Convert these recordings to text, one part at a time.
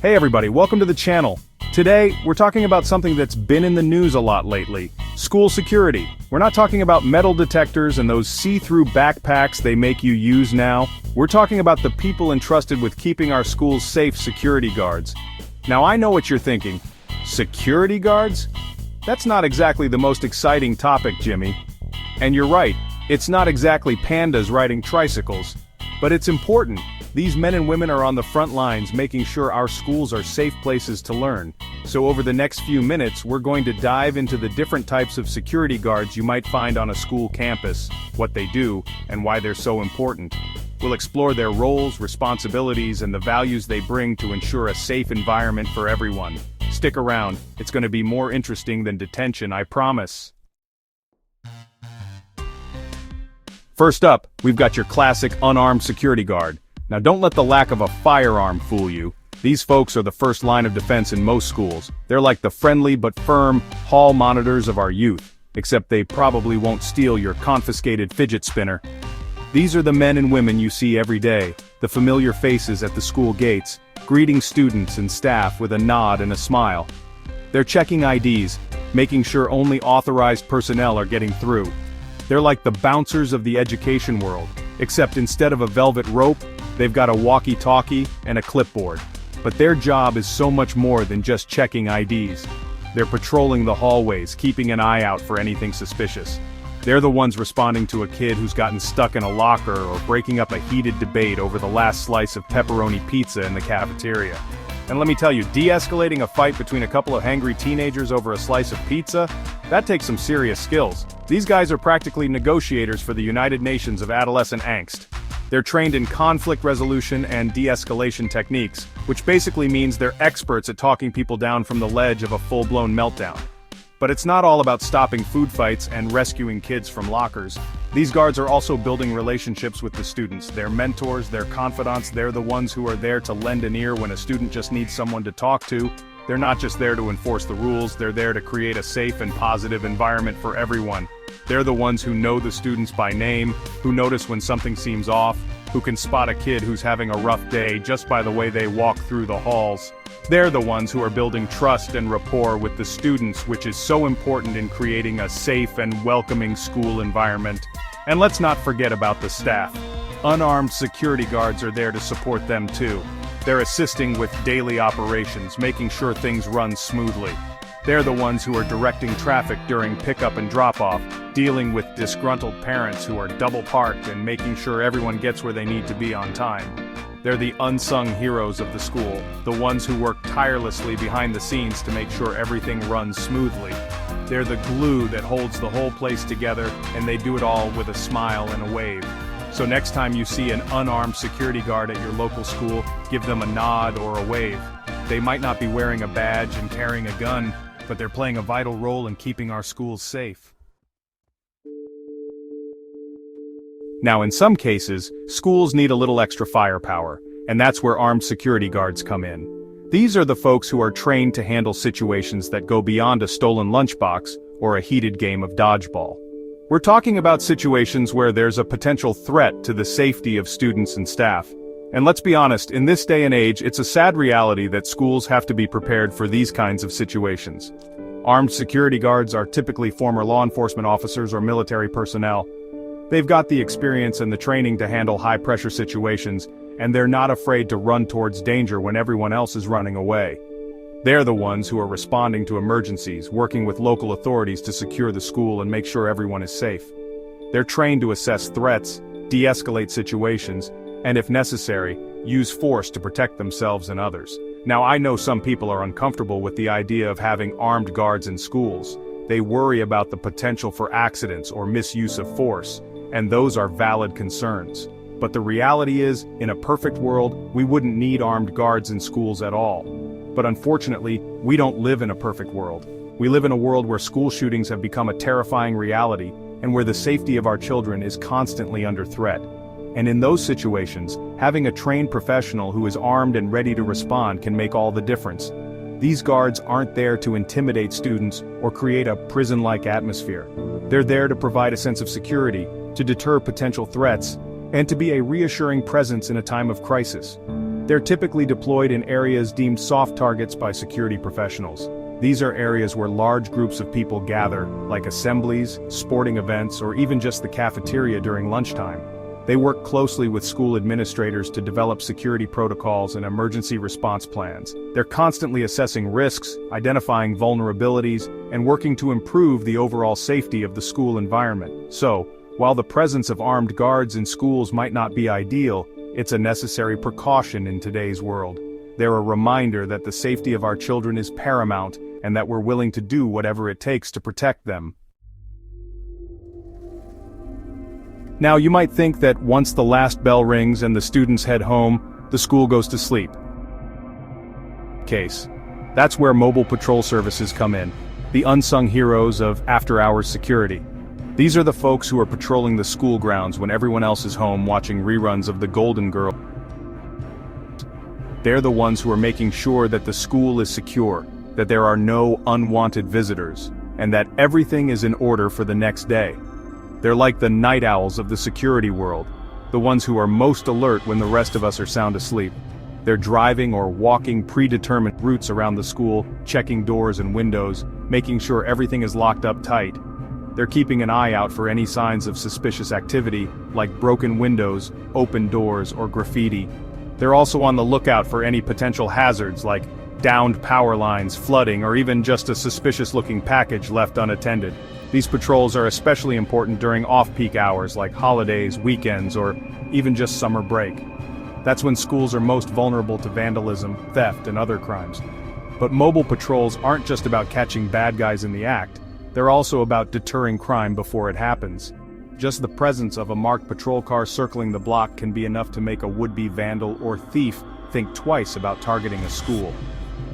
Hey everybody, welcome to the channel. Today, we're talking about something that's been in the news a lot lately. School security. We're not talking about metal detectors and those see-through backpacks they make you use now. We're talking about the people entrusted with keeping our schools safe, security guards. Now I know what you're thinking. Security guards? That's not exactly the most exciting topic, Jimmy. And you're right, it's not exactly pandas riding tricycles. But it's important. These men and women are on the front lines making sure our schools are safe places to learn. So over the next few minutes, we're going to dive into the different types of security guards you might find on a school campus, what they do, and why they're so important. We'll explore their roles, responsibilities, and the values they bring to ensure a safe environment for everyone. Stick around, it's going to be more interesting than detention, I promise. First up, we've got your classic unarmed security guard. Now don't let the lack of a firearm fool you. These folks are the first line of defense in most schools. They're like the friendly but firm hall monitors of our youth, except they probably won't steal your confiscated fidget spinner. These are the men and women you see every day, the familiar faces at the school gates, greeting students and staff with a nod and a smile. They're checking IDs, making sure only authorized personnel are getting through. They're like the bouncers of the education world, except instead of a velvet rope, they've got a walkie-talkie and a clipboard. But their job is so much more than just checking IDs. They're patrolling the hallways, keeping an eye out for anything suspicious. They're the ones responding to a kid who's gotten stuck in a locker or breaking up a heated debate over the last slice of pepperoni pizza in the cafeteria. And let me tell you, de-escalating a fight between a couple of hangry teenagers over a slice of pizza, that takes some serious skills. These guys are practically negotiators for the United Nations of adolescent angst. They're trained in conflict resolution and de-escalation techniques, which basically means they're experts at talking people down from the ledge of a full-blown meltdown. But it's not all about stopping food fights and rescuing kids from lockers. These guards are also building relationships with the students. They're mentors, they're confidants, they're the ones who are there to lend an ear when a student just needs someone to talk to. They're not just there to enforce the rules, they're there to create a safe and positive environment for everyone. They're the ones who know the students by name, who notice when something seems off, who can spot a kid who's having a rough day just by the way they walk through the halls. They're the ones who are building trust and rapport with the students, which is so important in creating a safe and welcoming school environment. And let's not forget about the staff. Unarmed security guards are there to support them too. They're assisting with daily operations, making sure things run smoothly. They're the ones who are directing traffic during pickup and drop-off, dealing with disgruntled parents who are double-parked and making sure everyone gets where they need to be on time. They're the unsung heroes of the school, the ones who work tirelessly behind the scenes to make sure everything runs smoothly. They're the glue that holds the whole place together, and they do it all with a smile and a wave. So next time you see an unarmed security guard at your local school, give them a nod or a wave. They might not be wearing a badge and carrying a gun, but they're playing a vital role in keeping our schools safe. Now in some cases, schools need a little extra firepower, and that's where armed security guards come in. These are the folks who are trained to handle situations that go beyond a stolen lunchbox or a heated game of dodgeball. We're talking about situations where there's a potential threat to the safety of students and staff. And let's be honest, in this day and age, it's a sad reality that schools have to be prepared for these kinds of situations. Armed security guards are typically former law enforcement officers or military personnel. They've got the experience and the training to handle high-pressure situations, and they're not afraid to run towards danger when everyone else is running away. They're the ones who are responding to emergencies, working with local authorities to secure the school and make sure everyone is safe. They're trained to assess threats, de-escalate situations, and if necessary, use force to protect themselves and others. Now I know some people are uncomfortable with the idea of having armed guards in schools. They worry about the potential for accidents or misuse of force, and those are valid concerns. But the reality is, in a perfect world, we wouldn't need armed guards in schools at all. But unfortunately, we don't live in a perfect world. We live in a world where school shootings have become a terrifying reality, and where the safety of our children is constantly under threat. And in those situations, having a trained professional who is armed and ready to respond can make all the difference. These guards aren't there to intimidate students or create a prison-like atmosphere. They're there to provide a sense of security, to deter potential threats, and to be a reassuring presence in a time of crisis. They're typically deployed in areas deemed soft targets by security professionals. These are areas where large groups of people gather, like assemblies, sporting events, or even just the cafeteria during lunchtime. They work closely with school administrators to develop security protocols and emergency response plans. They're constantly assessing risks, identifying vulnerabilities, and working to improve the overall safety of the school environment. So, while the presence of armed guards in schools might not be ideal, it's a necessary precaution in today's world. They're a reminder that the safety of our children is paramount and that we're willing to do whatever it takes to protect them. Now, you might think that once the last bell rings and the students head home, the school goes to sleep. That's where mobile patrol services come in, the unsung heroes of after-hours security. These are the folks who are patrolling the school grounds when everyone else is home watching reruns of The Golden Girls. They're the ones who are making sure that the school is secure, that there are no unwanted visitors, and that everything is in order for the next day. They're like the night owls of the security world, the ones who are most alert when the rest of us are sound asleep. They're driving or walking predetermined routes around the school, checking doors and windows, making sure everything is locked up tight. They're keeping an eye out for any signs of suspicious activity, like broken windows, open doors, or graffiti. They're also on the lookout for any potential hazards like downed power lines, flooding, or even just a suspicious-looking package left unattended. These patrols are especially important during off-peak hours like holidays, weekends, or even just summer break. That's when schools are most vulnerable to vandalism, theft, and other crimes. But mobile patrols aren't just about catching bad guys in the act. They're also about deterring crime before it happens. Just the presence of a marked patrol car circling the block can be enough to make a would-be vandal or thief think twice about targeting a school.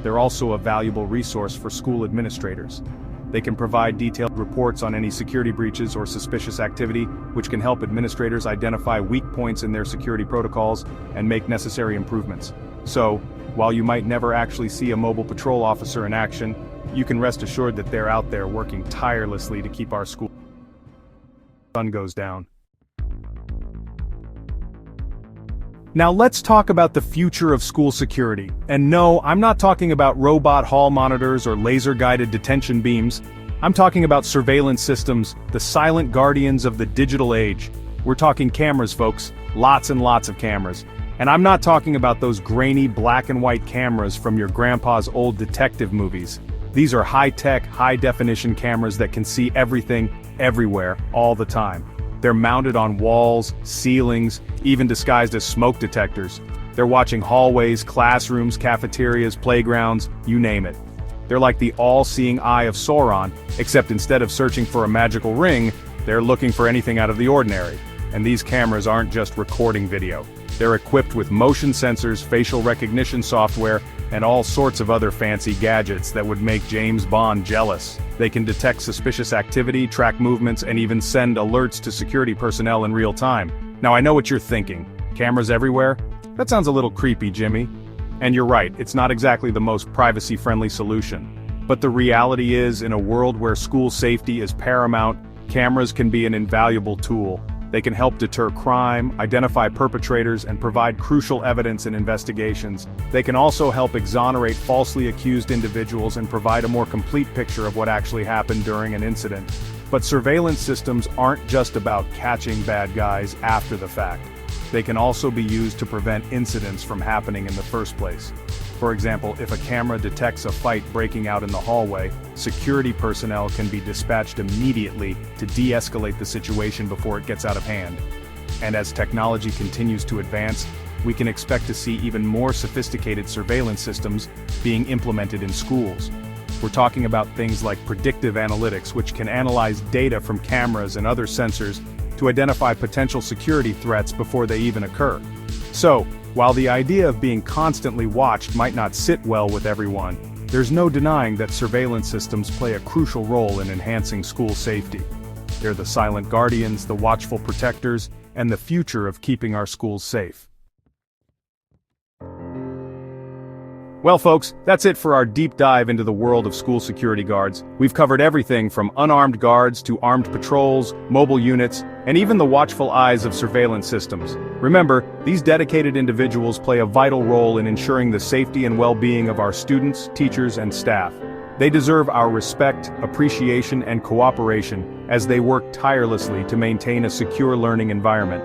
They're also a valuable resource for school administrators. They can provide detailed reports on any security breaches or suspicious activity, which can help administrators identify weak points in their security protocols and make necessary improvements. So, while you might never actually see a mobile patrol officer in action, you can rest assured that they're out there working tirelessly to keep our school sun goes down. Now let's talk about the future of school security. And no, I'm not talking about robot hall monitors or laser-guided detention beams. I'm talking about surveillance systems, the silent guardians of the digital age. We're talking cameras, folks. Lots and lots of cameras. And I'm not talking about those grainy black and white cameras from your grandpa's old detective movies. These are high-tech, high-definition cameras that can see everything, everywhere, all the time. They're mounted on walls, ceilings, even disguised as smoke detectors. They're watching hallways, classrooms, cafeterias, playgrounds, you name it. They're like the all-seeing eye of Sauron, except instead of searching for a magical ring, they're looking for anything out of the ordinary. And these cameras aren't just recording video. They're equipped with motion sensors, facial recognition software, and all sorts of other fancy gadgets that would make James Bond jealous. They can detect suspicious activity, track movements, and even send alerts to security personnel in real time. Now I know what you're thinking. Cameras everywhere? That sounds a little creepy, Jimmy. And you're right, it's not exactly the most privacy-friendly solution. But the reality is, in a world where school safety is paramount, cameras can be an invaluable tool. They can help deter crime, identify perpetrators, and provide crucial evidence in investigations. They can also help exonerate falsely accused individuals and provide a more complete picture of what actually happened during an incident. But surveillance systems aren't just about catching bad guys after the fact. They can also be used to prevent incidents from happening in the first place. For example, if a camera detects a fight breaking out in the hallway, security personnel can be dispatched immediately to de-escalate the situation before it gets out of hand. And as technology continues to advance, we can expect to see even more sophisticated surveillance systems being implemented in schools. We're talking about things like predictive analytics, which can analyze data from cameras and other sensors to identify potential security threats before they even occur. So, while the idea of being constantly watched might not sit well with everyone, there's no denying that surveillance systems play a crucial role in enhancing school safety. They're the silent guardians, the watchful protectors, and the future of keeping our schools safe. Well folks, that's it for our deep dive into the world of school security guards. We've covered everything from unarmed guards to armed patrols, mobile units, and even the watchful eyes of surveillance systems. Remember, these dedicated individuals play a vital role in ensuring the safety and well-being of our students, teachers, and staff. They deserve our respect, appreciation, and cooperation as they work tirelessly to maintain a secure learning environment.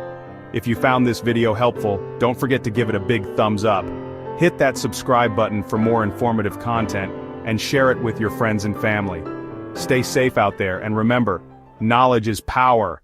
If you found this video helpful, don't forget to give it a big thumbs up. Hit that subscribe button for more informative content, and share it with your friends and family. Stay safe out there, and remember, knowledge is power.